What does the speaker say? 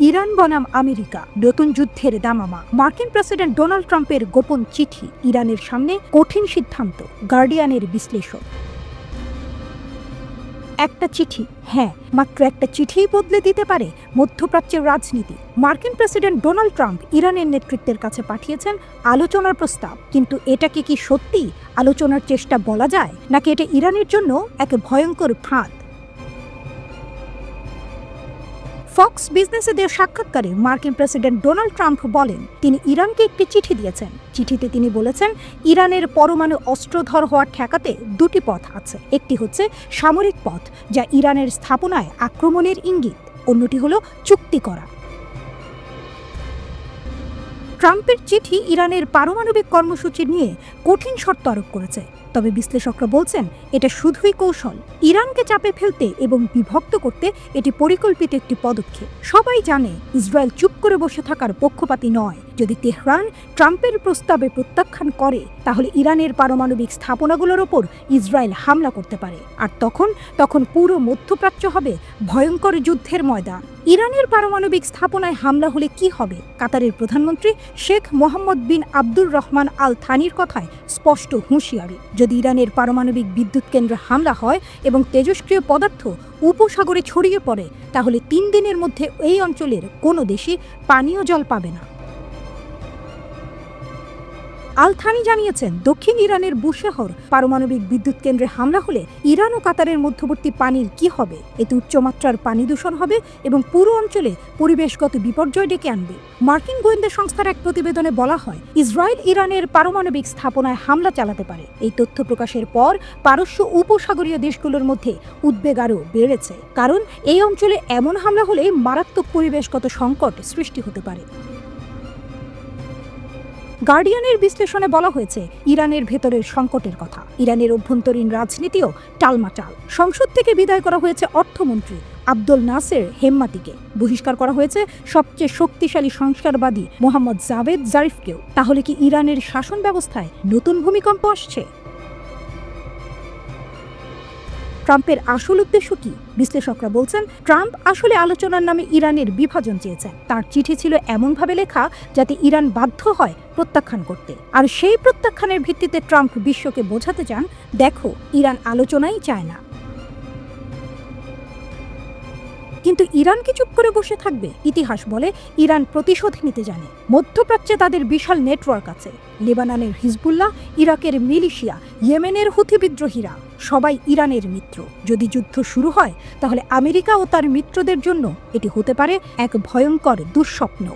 Iran বনাম America নতুন যুদ্ধের দামামা। মার্কিন প্রেসিডেন্ট ডোনাল্ড ট্রাম্পের গোপন চিঠি, ইরানের সামনে কঠিন সিদ্ধান্ত। গার্ডিয়ানের বিশ্লেষণ। একটা চিঠি, হ্যাঁ, মাত্র একটা চিঠিই বদলে দিতে পারে মধ্যপ্রাচ্যের রাজনীতি। মার্কিন প্রেসিডেন্ট ডোনাল্ড ট্রাম্প ইরানের নেতৃত্বের কাছে পাঠিয়েছেন আলোচনার প্রস্তাব। কিন্তু এটাকে কি সত্যি আলোচনার চেষ্টা বলা যায়, নাকি এটা ইরানের জন্য এক ভয়ঙ্কর ফাঁদ? ফক্স বিজনেসে দেওয়া সাক্ষাৎকারে মার্কিন প্রেসিডেন্ট ডোনাল্ড ট্রাম্প বলেন তিনি ইরানকে একটি চিঠি দিয়েছেন। চিঠিতে তিনি বলেছেন ইরানের পরমাণু অস্ত্রধর হওয়ার ঠেকাতে দুটি পথ আছে। একটি হচ্ছে সামরিক পথ, যা ইরানের স্থাপনায় আক্রমণের ইঙ্গিত। অন্যটি হলো চুক্তি করা। ট্রাম্পের চিঠি ইরানের পারমাণবিক কর্মসূচি নিয়ে কঠিন শর্ত আরোপ করেছে। তবে বিশ্লেষকরা বলছেন এটা শুধুই কৌশল। ইরানকে চাপে ফেলতে এবং বিভক্ত করতে এটি পরিকল্পিত একটি পদক্ষেপ। সবাই জানে ইসরায়েল চুপ করে বসে থাকার পক্ষপাতী নয়। যদি তেহরান ট্রাম্পের প্রস্তাবে প্রত্যাখ্যান করে, তাহলে ইরানের পারমাণবিক স্থাপনাগুলোর ওপর ইসরায়েল হামলা করতে পারে। আর তখন পুরো মধ্যপ্রাচ্য হবে ভয়ঙ্কর যুদ্ধের ময়দান। ইরানের পারমাণবিক স্থাপনায় হামলা হলে কি হবে? কাতারের প্রধানমন্ত্রী শেখ মোহাম্মদ বিন আব্দুর রহমান আল থানির কথায় স্পষ্ট হুঁশিয়ারি। যদি ইরানের পারমাণবিক বিদ্যুৎ কেন্দ্রে হামলা হয় এবং তেজস্ক্রিয় পদার্থ উপসাগরে ছড়িয়ে পড়ে, তাহলে 3 দিনের মধ্যে এই অঞ্চলের কোনো দেশই পানীয় জল পাবে না। আল থানি জানিয়েছেন দক্ষিণ ইরানের বুশেহর পারমাণবিক বিদ্যুৎ কেন্দ্রে হামলা হলে ইরান ও কাতারের মধ্যবর্তী পানির কি হবে? এতে উচ্চমাত্রার পানি দূষণ হবে এবং পুরো অঞ্চলে পরিবেশগত বিপর্যয় ডেকে আনবে। মার্কিন গোয়েন্দা সংস্থার এক প্রতিবেদনে বলা হয় ইসরায়েল ইরানের পারমাণবিক স্থাপনায় হামলা চালাতে পারে। এই তথ্য প্রকাশের পর পারস্য উপসাগরীয় দেশগুলোর মধ্যে উদ্বেগ আরও বেড়েছে, কারণ এই অঞ্চলে এমন হামলা হলে মারাত্মক পরিবেশগত সংকট সৃষ্টি হতে পারে। গার্ডিয়ানের বিশ্লেষণে বলা হয়েছে ইরানের ভেতরের সংকটের কথা। ইরানের অভ্যন্তরীণ রাজনীতিও টালমাটাল। সংসদ থেকে বিদায় করা হয়েছে অর্থমন্ত্রী আব্দুল নাসের হেম্মাতিকে। বহিষ্কার করা হয়েছে সবচেয়ে শক্তিশালী সংস্কারবাদী মোহাম্মদ জাভেদ জারিফকেও। তাহলে কি ইরানের শাসন ব্যবস্থায় নতুন ভূমিকম্প আসছে? ট্রাম্পের আসল উদ্দেশ্য কি? বিশ্লেষকরা বলছেন ট্রাম্প আসলে আলোচনার নামে ইরানের বিভাজন চেয়েছেন। তার চিঠি ছিল এমনভাবে লেখা যাতে ইরান বাধ্য হয় প্রত্যাখ্যান করতে। আর সেই প্রত্যাখ্যানের ভিত্তিতে ট্রাম্প বিশ্বকে বোঝাতে চান, দেখো, ইরান আলোচনাই চায় না। কিন্তু ইরান কি চুপ করে বসে থাকবে? ইতিহাস বলে ইরান প্রতিশোধ নিতে জানে। মধ্যপ্রাচ্যে তাদের বিশাল নেটওয়ার্ক আছে। লেবাননের হিজবুল্লাহ, ইরাকের মিলিশিয়া, ইয়েমেনের হুথি বিদ্রোহীরা সবাই ইরানের মিত্র। যদি যুদ্ধ শুরু হয়, তাহলে আমেরিকা ও তার মিত্রদের জন্য এটি হতে পারে এক ভয়ঙ্কর দুঃস্বপ্ন।